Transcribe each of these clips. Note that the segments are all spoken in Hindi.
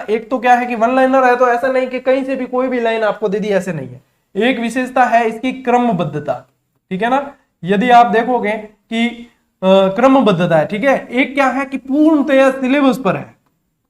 एक तो क्या है कि वन लाइनर है तो ऐसा नहीं कि कहीं से भी कोई भी लाइन आपको दे दी, ऐसे नहीं है। एक विशेषता है इसकी क्रमबद्धता, ठीक है ना। यदि आप देखोगे कि क्रमबद्धता है, ठीक है। एक क्या है कि पूर्णतया सिलेबस पर है,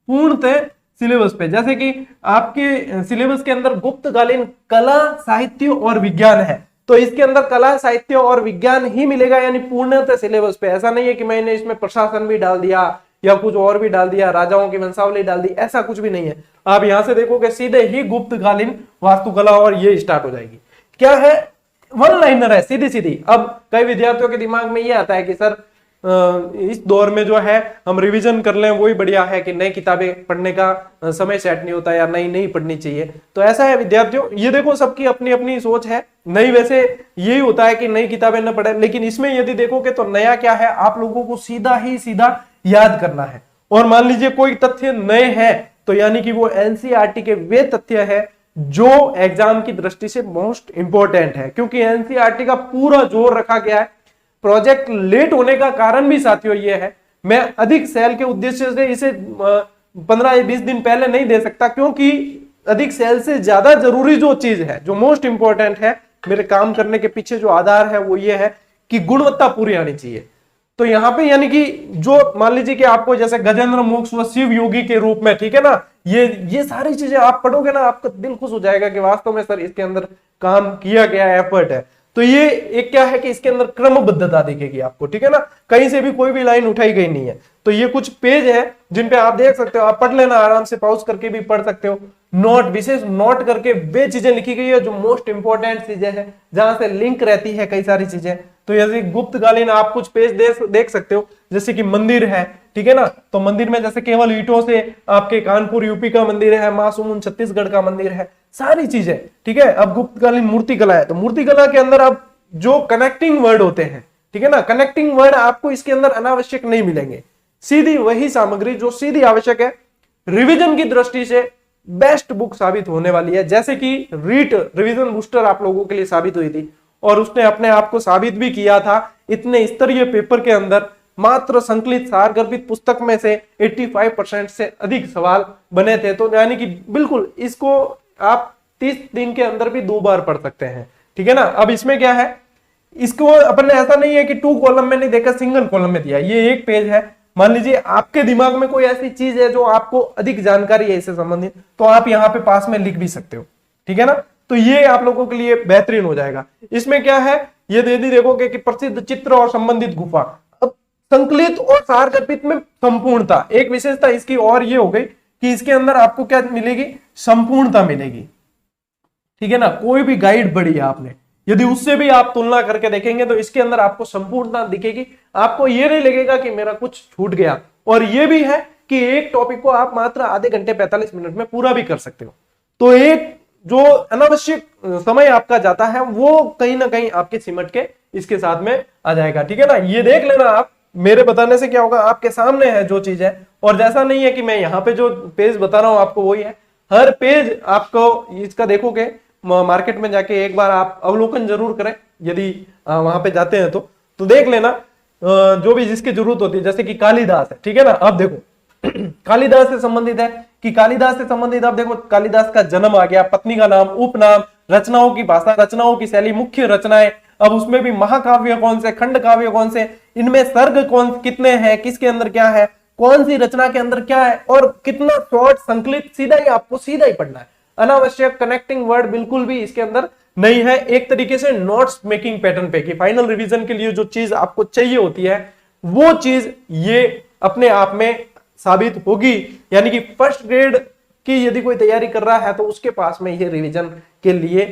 पूर्णतः सिलेबस पे। जैसे कि आपके सिलेबस के अंदर गुप्तकालीन कला साहित्य और विज्ञान है, तो इसके अंदर कला साहित्य और विज्ञान ही मिलेगा, यानी पूर्णतः सिलेबस पे। ऐसा नहीं है कि मैंने इसमें प्रशासन भी डाल दिया या कुछ और भी डाल दिया, राजाओं की वंशावली डाल दी, ऐसा कुछ भी नहीं है। आप यहां से देखोगे सीधे ही गुप्तकालीन वास्तुकला और ये स्टार्ट हो जाएगी। क्या है, वन लाइनर है सीधी सीधी। अब कई विद्यार्थियों के दिमाग में ये आता है कि सर इस दौर में जो है हम रिवीजन कर लें वही बढ़िया है, कि नई किताबें पढ़ने का समय सेट नहीं होता या नई नहीं पढ़नी चाहिए। तो ऐसा है विद्यार्थियों, ये देखो सबकी अपनी अपनी सोच है। नई वैसे यही होता है कि नई किताबें न पढ़े, लेकिन इसमें यदि देखोगे तो नया क्या है, आप लोगों को सीधा ही सीधा याद करना है। और मान लीजिए कोई तथ्य नए हैं तो यानी कि वो एनसीईआरटी के वे तथ्य है जो एग्जाम की दृष्टि से मोस्ट इंपॉर्टेंट है, क्योंकि एनसीईआरटी का पूरा जोर रखा गया है। प्रोजेक्ट लेट होने का कारण भी साथियों ये है, मैं अधिक सेल के उद्देश्य से इसे 15 या 20 दिन पहले नहीं दे सकता, क्योंकि अधिक सेल से ज्यादा जरूरी जो चीज है, जो मोस्ट इंपॉर्टेंट है मेरे काम करने के पीछे जो आधार है वो ये है कि गुणवत्ता पूरी आनी चाहिए। तो यहाँ पे यानी कि जो मान लीजिए कि आपको जैसे गजेंद्र मोक्ष व शिव योगी के रूप में, ठीक है ना, ये सारी चीजें आप पढ़ोगे ना, आपका दिल खुश हो जाएगा कि वास्तव में सर इसके अंदर काम किया गया एफर्ट है। तो ये एक क्या है कि इसके अंदर क्रमबद्धता दिखेगी आपको, ठीक है ना, कहीं से भी कोई भी लाइन उठाई गई नहीं है। तो ये कुछ पेज है जिन पे आप देख सकते हो, आप पढ़ लेना आराम से, पॉज करके भी पढ़ सकते हो। नोट, विशेष नोट करके वे चीजें लिखी गई है जो मोस्ट इंपॉर्टेंट चीजें हैं, जहां से लिंक रहती है कई सारी चीजें। तो जैसे गुप्तकालीन आप कुछ पेज देख सकते हो, जैसे कि मंदिर है, ठीक है ना, तो मंदिर में जैसे केवल ईंटों से आपके कानपुर यूपी का मंदिर है, मासूम छत्तीसगढ़ का मंदिर है, सारी चीजें, ठीक है। अब गुप्तकालीन मूर्तिकला है, तो मूर्तिकला के अंदर अब जो कनेक्टिंग वर्ड होते हैं, ठीक है ना, कनेक्टिंग वर्ड आपको इसके अंदर अनावश्यक नहीं मिलेंगे, सीधी वही सामग्री जो सीधी आवश्यक है, रिवीजन की दृष्टि से बेस्ट बुक साबित होने वाली है। जैसे कि रीट रिवीजन बूस्टर आप लोगों के लिए साबित हुई थी, और उसने अपने आप को साबित भी किया था। इतने स्तरीय पेपर के अंदर मात्र संकलित सार गर्भित पुस्तक में से 85% से अधिक सवाल बने थे। तो यानी कि बिल्कुल इसको आप 30 दिन के अंदर भी 2 बार पढ़ सकते हैं, ठीक है ना। अब इसमें क्या है, इसको अपन ने ऐसा नहीं है कि 2 कॉलम में नहीं देखा, सिंगल कॉलम में दिया। ये एक पेज है, मान लीजिए आपके दिमाग में कोई ऐसी चीज है जो आपको अधिक जानकारी है इससे संबंधित, तो आप यहाँ पे पास में लिख भी सकते हो, ठीक है ना। तो ये आप लोगों के लिए बेहतरीन हो जाएगा। इसमें क्या है, ये दे दी देखोगे कि प्रसिद्ध चित्र और संबंधित गुफा। अब संकलित और सार कल्पित में संपूर्णता, एक विशेषता इसकी और ये हो गई कि इसके अंदर आपको क्या मिलेगी, संपूर्णता मिलेगी, ठीक है ना। कोई भी गाइड पढ़ी है आपने, यदि उससे भी आप तुलना करके देखेंगे तो इसके अंदर आपको संपूर्णता दिखेगी। आपको ये नहीं लगेगा कि मेरा कुछ छूट गया। और ये भी है कि एक टॉपिक को आप मात्र आधे घंटे 45 मिनट में पूरा भी कर सकते हो। तो एक जो अनावश्यक समय आपका जाता है वो कहीं ना कहीं आपके सिमट के इसके साथ में आ जाएगा, ठीक है ना। ये देख लेना आप, मेरे बताने से क्या होगा, आपके सामने है जो चीज है। और जैसा नहीं है कि मैं यहाँ पे जो पेज बता रहा हूं आपको वही है, हर पेज आपको इसका देखोगे, मार्केट में जाके एक बार आप अवलोकन जरूर करें, यदि वहां पे जाते हैं तो देख लेना जो भी जिसकी जरूरत होती है। जैसे कि कालिदास है, ठीक है ना, अब देखो कालिदास से संबंधित है कि कालिदास से संबंधित, अब देखो कालिदास का जन्म आ गया, पत्नी का नाम, उपनाम, रचनाओं की भाषा, रचनाओं की शैली, मुख्य रचनाएं। अब उसमें भी महाकाव्य कौन से, खंड काव्य कौन से, इनमें सर्ग कौन कितने हैं, किसके अंदर क्या है, कौन सी रचना के अंदर क्या है, और कितना शॉर्ट संकलित, सीधा ही आपको सीधा ही पढ़ना है। अनावश्यक कनेक्टिंग वर्ड बिल्कुल भी इसके अंदर नहीं है। एक तरीके से नोट्स मेकिंग पैटर्न पे, कि फाइनल रिवीजन के लिए जो चीज आपको चाहिए होती है वो चीज ये अपने आप में साबित होगी। यानी कि फर्स्ट ग्रेड की यदि कोई तैयारी कर रहा है तो उसके पास में ये रिवीजन के लिए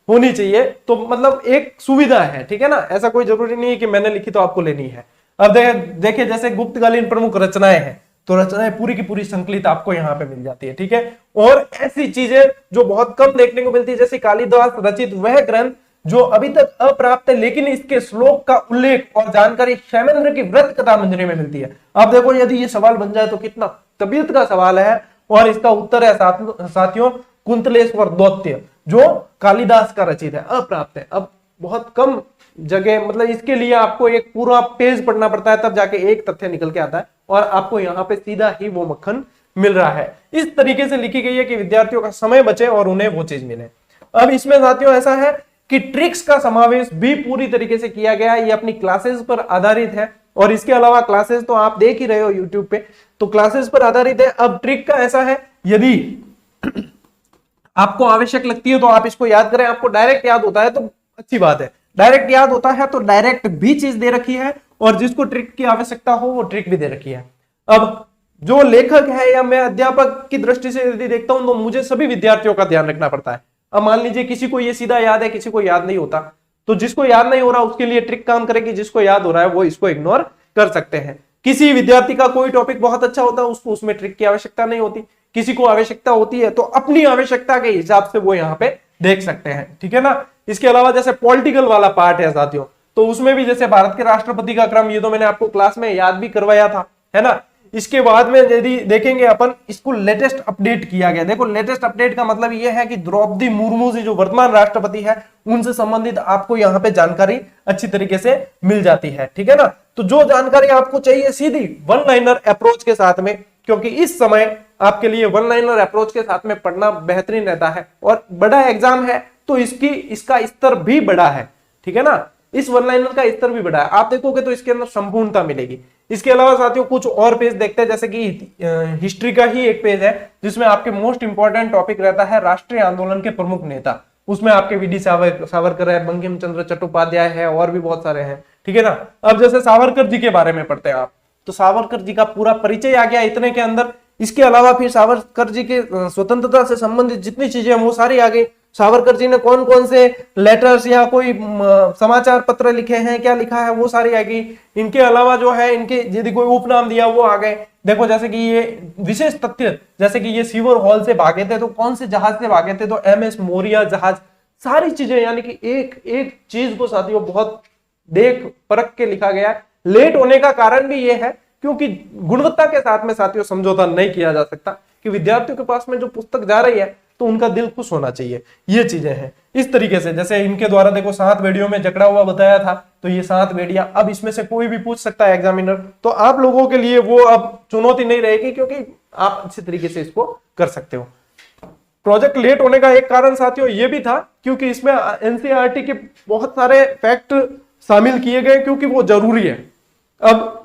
होनी चाहिए। तो मतलब एक सुविधा है, ठीक है ना, ऐसा कोई जरूरी नहीं है कि मैंने लिखी तो आपको लेनी है। अब देखिए जैसे गुप्तकालीन प्रमुख रचनाएं हैं, तो रचनाएं पूरी की पूरी संकलित आपको यहाँ पे मिल जाती है, ठीक है। और ऐसी चीजें जो बहुत कम देखने को मिलती है, जैसे कालिदास रचित वह ग्रंथ जो अभी तक अप्राप्त है, लेकिन इसके श्लोक का उल्लेख और जानकारी क्षेमेंद्र की व्रत कथा मंजरी में मिलती है। अब देखो यदि ये सवाल बन जाए तो कितना तबीयत का सवाल है, और इसका उत्तर है साथियों कुंतलेश्वर दौत्य, जो कालिदास का रचित है, अप्राप्त है। अब बहुत कम जगह, मतलब इसके लिए आपको एक पूरा पेज पढ़ना पड़ता है, तब जाके एक तथ्य निकल के आता है, और आपको यहाँ पे सीधा ही वो मक्खन मिल रहा है। इस तरीके से लिखी गई है कि विद्यार्थियों का समय बचे और उन्हें वो चीज मिले। अब इसमें साथियों ऐसा है कि ट्रिक्स का समावेश भी पूरी तरीके से किया गया है। ये अपनी क्लासेस पर आधारित है और इसके अलावा क्लासेस तो आप देख ही रहे हो यूट्यूब पे, तो क्लासेस पर आधारित है। अब ट्रिक का ऐसा है, यदि आपको आवश्यक लगती है तो आप इसको याद करें, आपको डायरेक्ट याद होता है तो अच्छी बात है, डायरेक्ट याद होता है तो डायरेक्ट भी चीज दे रखी है और जिसको ट्रिक की आवश्यकता हो वो ट्रिक भी दे रखी है। अब जो लेखक है या मैं अध्यापक की दृष्टि से यदि देखता हूं तो मुझे सभी विद्यार्थियों का ध्यान रखना पड़ता है। अब मान लीजिए किसी को ये सीधा याद है, किसी को याद नहीं होता, तो जिसको याद नहीं हो रहा उसके लिए ट्रिक काम करेगी, जिसको याद हो रहा है वो इसको इग्नोर कर सकते हैं। किसी विद्यार्थी का कोई टॉपिक बहुत अच्छा होता है, उसको उसमें ट्रिक की आवश्यकता नहीं होती, किसी को आवश्यकता होती है तो अपनी आवश्यकता के हिसाब से वो यहाँ पे देख सकते हैं, ठीक है ना। इसके अलावा जैसे पॉलिटिकल वाला पार्ट है साथियों, तो उसमें भी जैसे भारत के राष्ट्रपति का क्रम, ये तो मैंने आपको क्लास में याद भी करवाया था, है ना। इसके बाद में यदि देखेंगे अपन, इसको लेटेस्ट अपडेट किया गया। देखो लेटेस्ट अपडेट का मतलब ये है कि द्रौपदी मुर्मू जी जो वर्तमान राष्ट्रपति है उनसे संबंधित आपको यहाँ पे जानकारी अच्छी तरीके से मिल जाती है, ठीक है ना। तो जो जानकारी आपको चाहिए सीधी वन लाइनर अप्रोच के साथ में, क्योंकि इस समय आपके लिए वन लाइनर अप्रोच के साथ में पढ़ना बेहतरीन रहता है और बड़ा एग्जाम है तो इसका स्तर भी बड़ा है, ठीक है ना। इस वन लाइनर का स्तर भी बड़ा है, आप देखोगे तो इसके अंदर संपूर्णता मिलेगी। इसके अलावा साथियों कुछ और पेज देखते हैं, जैसे कि हिस्ट्री का ही एक पेज है जिसमें आपके मोस्ट इंपॉर्टेंट टॉपिक रहता है राष्ट्रीय आंदोलन के प्रमुख नेता। उसमें आपके वी डी सावरकर है, बंकिम चंद्र चट्टोपाध्याय है और भी बहुत सारे हैं, ठीक है ना। अब जैसे सावरकर जी के बारे में पढ़ते हैं आप, तो सावरकर जी का पूरा परिचय आ गया इतने के अंदर। इसके अलावा फिर सावरकर जी के स्वतंत्रता से संबंधित जितनी चीजें वो सारी आ गई। सावरकर जी ने कौन कौन से लेटर्स या कोई समाचार पत्र लिखे हैं, क्या लिखा है, वो सारी आ गई। इनके अलावा जो है इनके यदि कोई उपनाम दिया वो आ गए। देखो जैसे कि ये विशेष तथ्य, जैसे कि ये सीवर हॉल से भागे थे तो कौन से जहाज से भागे थे, तो MS मोरिया जहाज, सारी चीजें, यानी कि एक एक चीज को साथियों बहुत देख परख के लिखा गया है। लेट होने का कारण भी ये है क्योंकि गुणवत्ता के साथ में साथियों समझौता नहीं किया जा सकता, कि विद्यार्थियों के पास में जो पुस्तक जा रही है तो उनका दिल खुश होना चाहिए, ये चीजें हैं। इस तरीके से जैसे इनके द्वारा देखो 7 वीडियो में जकड़ा हुआ बताया था, तो ये 7 वीडियो अब इसमें से कोई भी पूछ सकता है एग्जामिनर, तो आप लोगों के लिए वो अब चुनौती नहीं रहेगी क्योंकि आप अच्छी तरीके से इसको कर सकते हो। प्रोजेक्ट लेट होने का एक कारण साथियों ये भी था क्योंकि इसमें NCERT के बहुत सारे फैक्ट शामिल किए गए क्योंकि वो जरूरी है। अब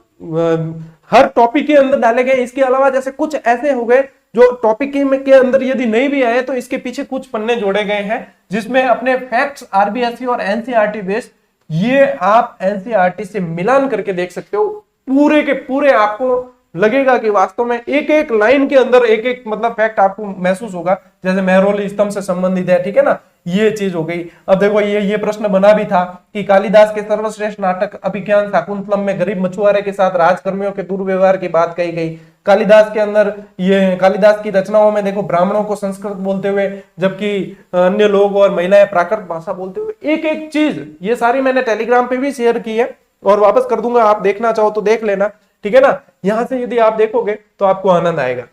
हर टॉपिक के अंदर डाले गए। इसके अलावा जैसे कुछ ऐसे हो गए जो टॉपिक के अंदर यदि नहीं भी आए तो इसके पीछे कुछ पन्ने जोड़े गए हैं जिसमें अपने फैक्ट्स RBSE और NCERT बेस्ड, ये आप NCERT से मिलान करके देख सकते हो। पूरे के पूरे आपको लगेगा कि वास्तव में एक एक लाइन के अंदर एक एक मतलब फैक्ट आपको महसूस होगा, जैसे मेहरौली स्तंभ से संबंधित है, ठीक है ना, ये चीज हो गई। अब देखो ये प्रश्न बना भी था कि कालिदास के सर्वश्रेष्ठ नाटक अभिज्ञान शाकुंतलम में गरीब मछुआरे के साथ राजकर्मियों के दुर्व्यवहार की बात कही गई। कालिदास के अंदर ये कालिदास की रचनाओं में देखो ब्राह्मणों को संस्कृत बोलते हुए जबकि अन्य लोग और महिलाएं प्राकृत भाषा बोलते हुए, एक एक चीज ये सारी मैंने टेलीग्राम पे भी शेयर की है और वापस कर दूंगा, आप देखना चाहो तो देख लेना, ठीक है ना। यहां से यदि आप देखोगे तो आपको आनंद आएगा।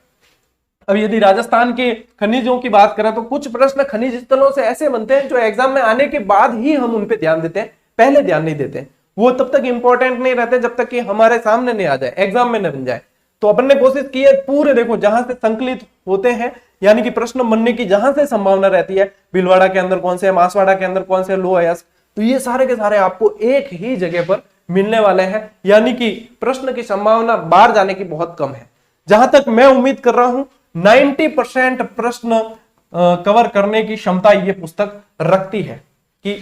अब यदि राजस्थान के खनिजों की बात करें तो कुछ प्रश्न खनिज स्थलों से ऐसे बनते हैं जो एग्जाम में आने के बाद ही हम उन पे ध्यान देते हैं, पहले ध्यान नहीं देते। वो तब तक इंपॉर्टेंट नहीं रहते जब तक कि हमारे सामने नहीं आ जाए, एग्जाम में न बन जाए। तो अपन ने कोशिश की है पूरे, देखो जहां से संकलित होते हैं यानी कि प्रश्न बनने की जहां से संभावना रहती है, भीलवाड़ा के अंदर कौन से, मासवाड़ा के अंदर कौन से, लो अयस्क, तो ये सारे के सारे आपको एक ही जगह पर मिलने वाले हैं, यानी कि प्रश्न की संभावना बाहर जाने की बहुत कम है। जहां तक मैं उम्मीद कर रहा हूं 90% प्रश्न कवर करने की क्षमता ये पुस्तक रखती है कि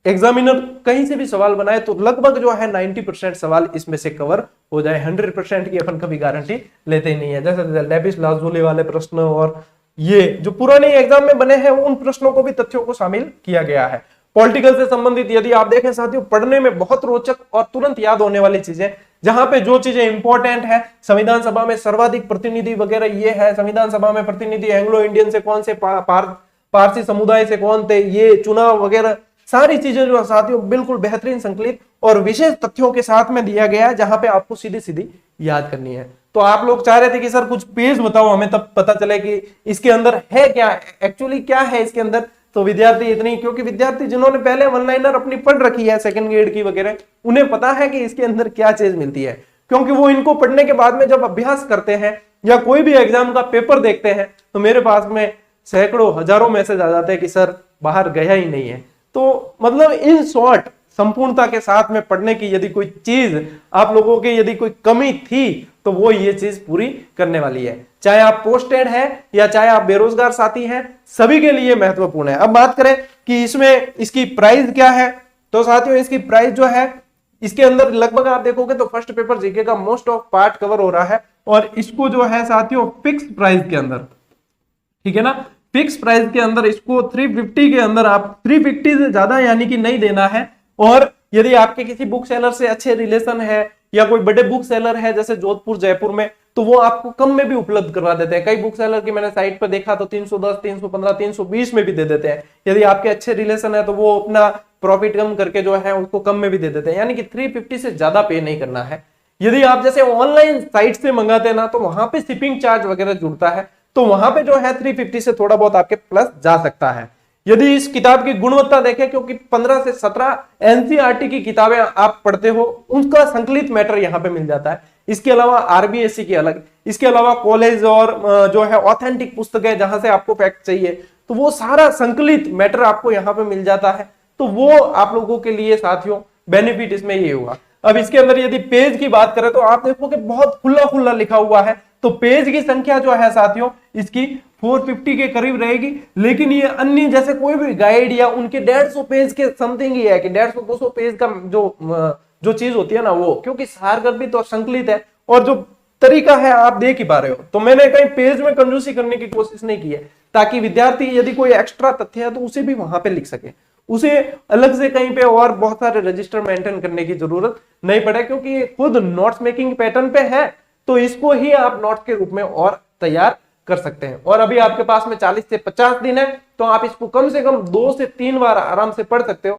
एग्जामिनर कहीं से भी सवाल बनाए तो लगभग जो है 90% सवाल इसमें से कवर हो जाए। 100% की अपन कभी गारंटी लेते ही नहीं है। जैसे लेपिस लाजुली वाले प्रश्न और ये जो पुराने एग्जाम में बने हैं उन प्रश्नों को भी तथ्यों को शामिल किया गया है। पॉलिटिकल से संबंधित यदि आप देखें साथियों, पढ़ने में बहुत रोचक और तुरंत याद होने वाली चीजें, जहां पे जो चीजें इंपॉर्टेंट है, संविधान सभा में सर्वाधिक प्रतिनिधि वगैरह ये है, संविधान सभा में प्रतिनिधि एंग्लो इंडियन से कौन से, पारसी समुदाय से कौन थे, ये चुनाव वगैरह सारी चीजें जो साथियों बिल्कुल बेहतरीन संकलित और विशेष तथ्यों के साथ में दिया गया है, जहां पे आपको सीधी सीधी याद करनी है। तो आप लोग चाह रहे थे कि सर कुछ पेज बताओ हमें, तब पता चले कि इसके अंदर है क्या, एक्चुअली क्या है इसके अंदर। तो विद्यार्थी इतनी, क्योंकि विद्यार्थी जिन्होंने पहले वन लाइनर अपनी पढ़ रखी है सेकंड ग्रेड की वगैरह, उन्हें पता है कि इसके अंदर क्या चीज मिलती है, क्योंकि वो इनको पढ़ने के बाद में जब अभ्यास करते हैं या कोई भी एग्जाम का पेपर देखते हैं तो मेरे पास में सैकड़ों हजारों मैसेज आ जाते हैं कि सर बाहर गया ही नहीं है। तो मतलब इन शॉर्ट संपूर्णता के साथ में पढ़ने की यदि कोई चीज आप लोगों की यदि कोई कमी थी तो वो ये चीज पूरी करने वाली है। चाहे आप पोस्टेड है या चाहे आप बेरोजगार साथी हैं, सभी के लिए महत्वपूर्ण है। अब बात करें कि इसमें इसकी प्राइस क्या है, तो साथियों इसकी प्राइस जो है इसके अंदर लगभग आप देखोगे तो फर्स्ट पेपर जीके का मोस्ट ऑफ पार्ट कवर हो रहा है और इसको जो है साथियों फिक्स प्राइस के अंदर, ठीक है ना, फिक्स प्राइस के अंदर इसको 350 के अंदर आप 350 से ज्यादा यानी कि नहीं देना है। और यदि आपके किसी बुक सेलर से अच्छे रिलेशन है या कोई बड़े बुक सेलर है जैसे जोधपुर जयपुर में, तो वो आपको कम में भी उपलब्ध करवा देते हैं। कई बुक सेलर की मैंने साइट पर देखा तो 310, 315, 320 में भी दे देते हैं। यदि आपके अच्छे रिलेशन है तो वो अपना प्रॉफिट कम करके जो है उसको कम में भी दे देते हैं, यानी कि 350 से ज्यादा पे नहीं करना है। यदि आप जैसे ऑनलाइन साइट से मंगाते हैं ना तो वहां पे शिपिंग चार्ज वगैरह जुड़ता है, तो वहां पे जो है 350 से थोड़ा बहुत आपके प्लस जा सकता है। यदि इस किताब की गुणवत्ता देखें, क्योंकि 15 से 17 एनसीईआरटी की किताबें आप पढ़ते हो, उनका संकलित मैटर यहाँ पे मिल जाता है। इसके अलावा आरबीएससी की अलग, इसके अलावा कॉलेज और जो है ऑथेंटिक पुस्तकें जहां से आपको फैक्ट चाहिए, तो वो सारा संकलित मैटर आपको यहाँ पे मिल जाता है। तो वो आप लोगों के लिए साथियों बेनिफिट इसमें ये होगा। अब इसके अंदर यदि पेज की बात करें तो आप देखो कि बहुत खुला खुला लिखा हुआ है, तो पेज की संख्या जो है साथियों इसकी 450 के करीब रहेगी। लेकिन ये अन्य जैसे कोई भी गाइड या उनके 150 पेज के समथिंग ही है कि 150-200 पेज का जो चीज होती है ना वो, क्योंकि सारगर्भित और संकलित है और जो तरीका है आप देख ही पा रहे हो। तो मैंने कहीं पेज में कंजूसी करने की कोशिश नहीं की है, ताकि विद्यार्थी यदि कोई एक्स्ट्रा तथ्य है तो उसे भी वहां पे लिख सके, उसे अलग से कहीं पे और बहुत सारे रजिस्टर मेंटेन करने की जरूरत नहीं पड़े, क्योंकि ये खुद नोट्स मेकिंग पैटर्न पे है। तो इसको ही आप नोट्स के रूप में और तैयार कर सकते हैं। और अभी आपके पास में 40 से 50 दिन है, तो आप इसको कम से कम 2 से 3 बार आराम से पढ़ सकते हो।